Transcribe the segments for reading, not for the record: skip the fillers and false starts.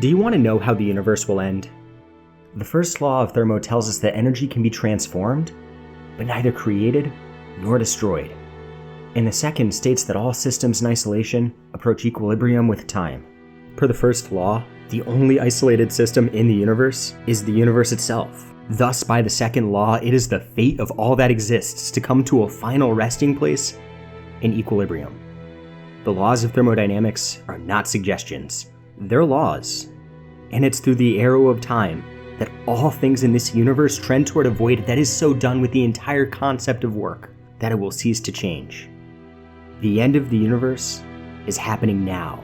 Do you want to know how the universe will end? The first law of thermo tells us that energy can be transformed, but neither created nor destroyed. And the second states that all systems in isolation approach equilibrium with time. Per the first law, the only isolated system in the universe is the universe itself. Thus, by the second law, it is the fate of all that exists to come to a final resting place in equilibrium. The laws of thermodynamics are not suggestions. They're laws. And it's through the arrow of time that all things in this universe trend toward a void that is so done with the entire concept of work that it will cease to change. The end of the universe is happening now,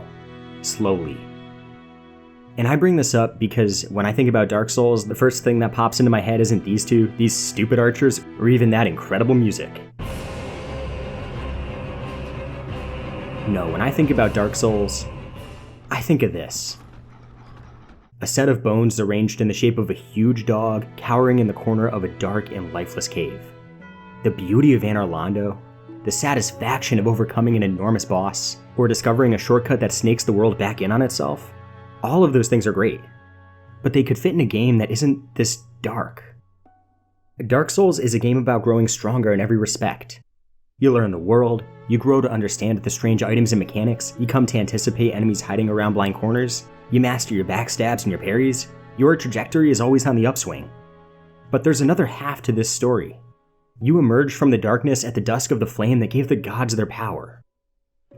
slowly. And I bring this up because when I think about Dark Souls, the first thing that pops into my head isn't these stupid archers, or even that incredible music. No, when I think about Dark Souls, I think of this. A set of bones arranged in the shape of a huge dog cowering in the corner of a dark and lifeless cave. The beauty of Anor Londo, the satisfaction of overcoming an enormous boss, or discovering a shortcut that snakes the world back in on itself, all of those things are great. But they could fit in a game that isn't this dark. Dark Souls is a game about growing stronger in every respect. You learn the world, you grow to understand the strange items and mechanics, you come to anticipate enemies hiding around blind corners, you master your backstabs and your parries, your trajectory is always on the upswing. But there's another half to this story. You emerge from the darkness at the dusk of the flame that gave the gods their power.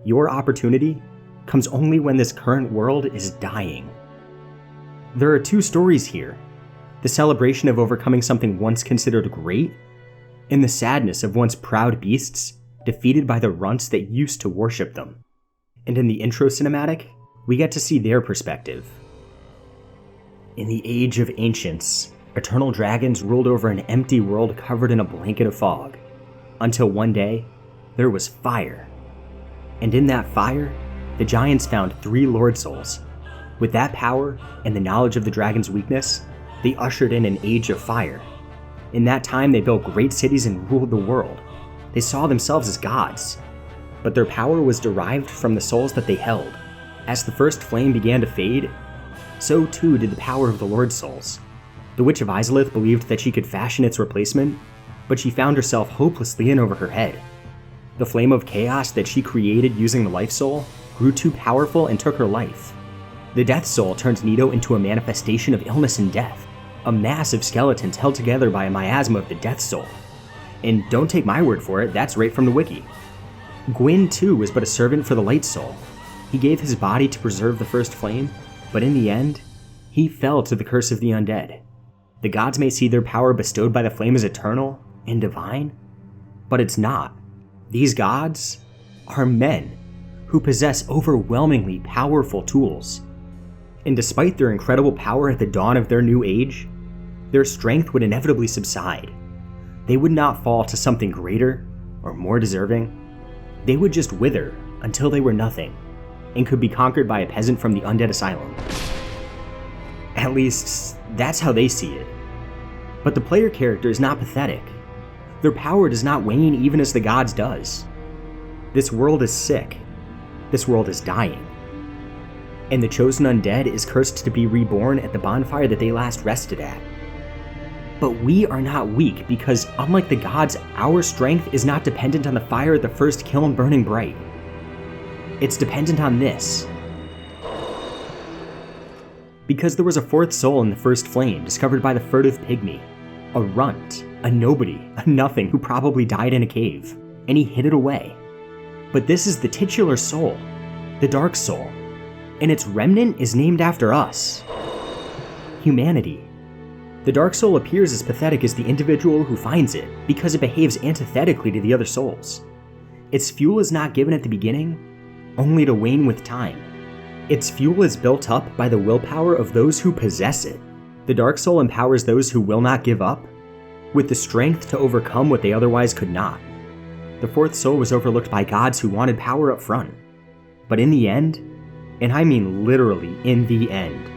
Your opportunity comes only when this current world is dying. There are two stories here: the celebration of overcoming something once considered great, and the sadness of once proud beasts defeated by the runts that used to worship them. And in the intro cinematic, we get to see their perspective. In the Age of Ancients, eternal dragons ruled over an empty world covered in a blanket of fog, until one day, there was fire. And in that fire, the giants found 3 Lord Souls. With that power and the knowledge of the dragon's weakness, they ushered in an age of fire. In that time, they built great cities and ruled the world. They saw themselves as gods, but their power was derived from the souls that they held. As the first flame began to fade, so too did the power of the Lord Souls. The Witch of Izalith believed that she could fashion its replacement, but she found herself hopelessly in over her head. The flame of chaos that she created using the Life Soul grew too powerful and took her life. The Death Soul turned Nito into a manifestation of illness and death, a mass of skeletons held together by a miasma of the Death Soul. And don't take my word for it, that's right from the wiki. Gwyn too was but a servant for the Light Soul. He gave his body to preserve the first flame, but in the end, he fell to the curse of the undead. The gods may see their power bestowed by the flame as eternal and divine, but it's not. These gods are men who possess overwhelmingly powerful tools. And despite their incredible power at the dawn of their new age, their strength would inevitably subside. They would not fall to something greater or more deserving. They would just wither until they were nothing and could be conquered by a peasant from the undead asylum. At least, that's how they see it. But the player character is not pathetic. Their power does not wane even as the gods does. This world is sick. This world is dying. And the chosen undead is cursed to be reborn at the bonfire that they last rested at. But we are not weak because, unlike the gods, our strength is not dependent on the fire at the first kiln burning bright. It's dependent on this. Because there was a 4th soul in the first flame discovered by the furtive pygmy, a runt, a nobody, a nothing who probably died in a cave, and he hid it away. But this is the titular soul, the Dark Soul, and its remnant is named after us. Humanity. The Dark Soul appears as pathetic as the individual who finds it because it behaves antithetically to the other souls. Its fuel is not given at the beginning, only to wane with time. Its fuel is built up by the willpower of those who possess it. The Dark Soul empowers those who will not give up with the strength to overcome what they otherwise could not. The 4th soul was overlooked by gods who wanted power up front. But in the end, and I mean literally in the end,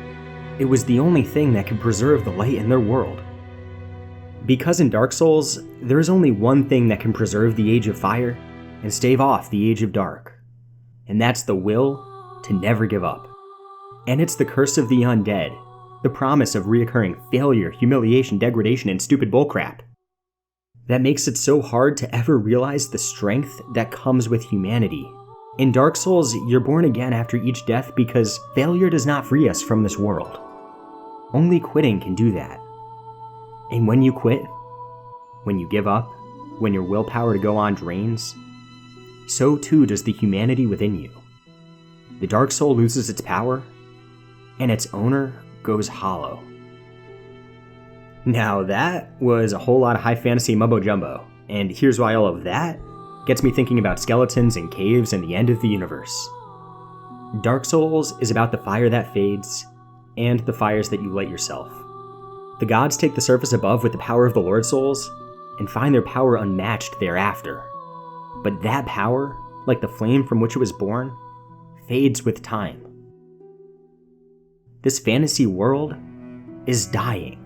it was the only thing that could preserve the light in their world. Because in Dark Souls, there is only one thing that can preserve the Age of Fire and stave off the Age of Dark, and that's the will to never give up. And it's the curse of the undead, the promise of reoccurring failure, humiliation, degradation, and stupid bullcrap, that makes it so hard to ever realize the strength that comes with humanity. In Dark Souls, you're born again after each death because failure does not free us from this world. Only quitting can do that. And when you quit, when you give up, when your willpower to go on drains, so too does the humanity within you. The Dark Soul loses its power, and its owner goes hollow. Now that was a whole lot of high fantasy mumbo jumbo, and here's why all of that gets me thinking about skeletons and caves and the end of the universe. Dark Souls is about the fire that fades, and the fires that you light yourself. The gods take the surface above with the power of the Lord Souls, and find their power unmatched thereafter. But that power, like the flame from which it was born, fades with time. This fantasy world is dying.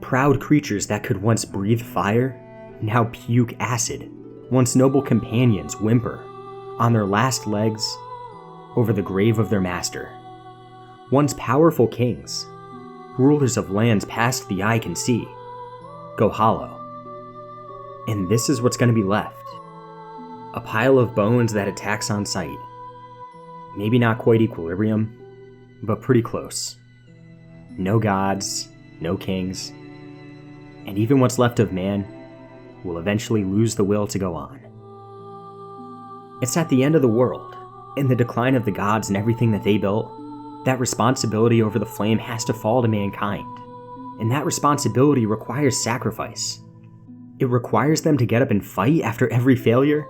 Proud creatures that could once breathe fire, now puke acid. Once noble companions whimper, on their last legs, over the grave of their master. Once powerful kings, rulers of lands past the eye can see, go hollow. And this is what's going to be left. A pile of bones that attacks on sight. Maybe not quite equilibrium, but pretty close. No gods, no kings, and even what's left of man will eventually lose the will to go on. It's at the end of the world, in the decline of the gods and everything that they built, that responsibility over the flame has to fall to mankind. And that responsibility requires sacrifice. It requires them to get up and fight after every failure,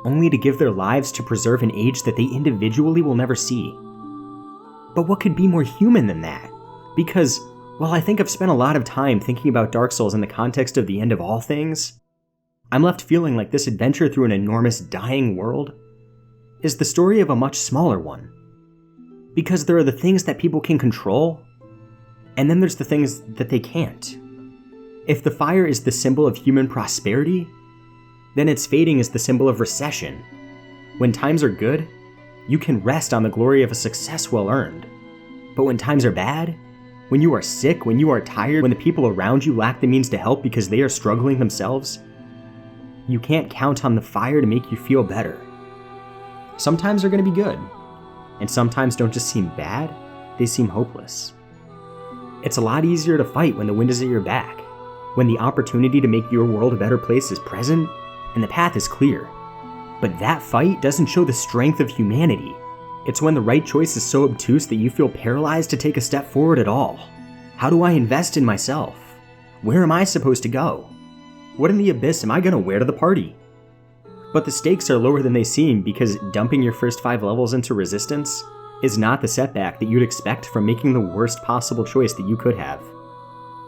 only to give their lives to preserve an age that they individually will never see. But what could be more human than that? Because, while I think I've spent a lot of time thinking about Dark Souls in the context of the end of all things, I'm left feeling like this adventure through an enormous dying world is the story of a much smaller one. Because there are the things that people can control, and then there's the things that they can't. If the fire is the symbol of human prosperity, then its fading is the symbol of recession. When times are good, you can rest on the glory of a success well earned. But when times are bad, when you are sick, when you are tired, when the people around you lack the means to help because they are struggling themselves, you can't count on the fire to make you feel better. Sometimes they're going to be good, and sometimes don't just seem bad, they seem hopeless. It's a lot easier to fight when the wind is at your back, when the opportunity to make your world a better place is present, and the path is clear. But that fight doesn't show the strength of humanity. It's when the right choice is so obtuse that you feel paralyzed to take a step forward at all. How do I invest in myself? Where am I supposed to go? What in the abyss am I gonna wear to the party? But the stakes are lower than they seem because dumping your first 5 levels into resistance is not the setback that you'd expect from making the worst possible choice that you could have.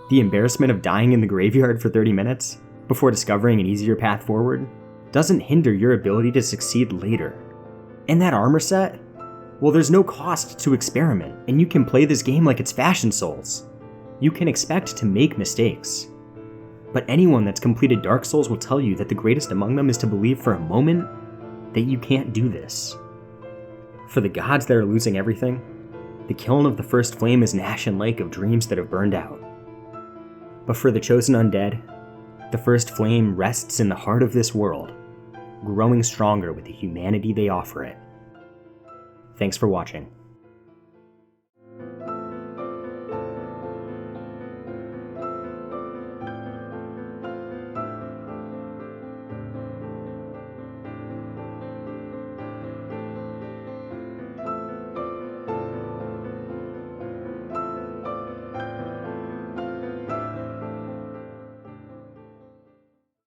The embarrassment of dying in the graveyard for 30 minutes before discovering an easier path forward doesn't hinder your ability to succeed later. And that armor set? Well, there's no cost to experiment, and you can play this game like it's Fashion Souls. You can expect to make mistakes. But anyone that's completed Dark Souls will tell you that the greatest among them is to believe for a moment that you can't do this. For the gods that are losing everything, the kiln of the first flame is an ashen lake of dreams that have burned out. But for the chosen undead, the first flame rests in the heart of this world, growing stronger with the humanity they offer it. Thanks for watching.